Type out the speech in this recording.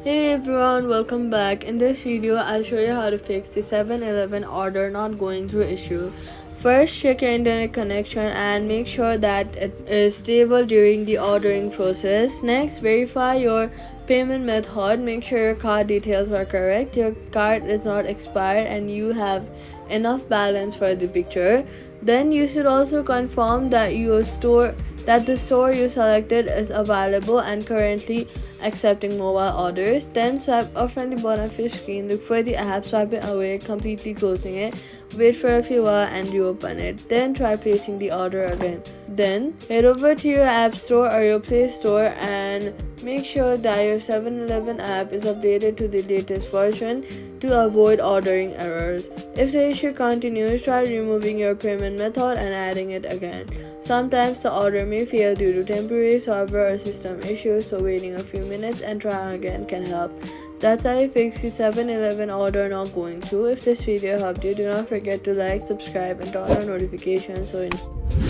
Hey everyone, welcome back. In this video, I'll show you how to fix the 7-Eleven order not going through issue. First, check your internet connection and make sure that it is stable during the ordering process. Next, verify your payment method. Make sure your card details are correct, your card is not expired, and you have enough balance for the picture. Then you should also confirm that the store you selected is available and currently accepting mobile orders. Then swipe up from the bottom of your screen, look for the app, swipe it away, completely closing it, wait for a few hours and reopen it. Then try placing the order again. Then head over to your app store or your Play Store and make sure that your 7-Eleven app is updated to the latest version to avoid ordering errors. If the issue continues, try removing your payment method and adding it again. Sometimes the order may fail due to temporary server or system issues, so waiting a few minutes and trying again can help. That's how you fix the 7-Eleven order not going through. If this video helped you, do not forget to like, subscribe, and turn on notifications so you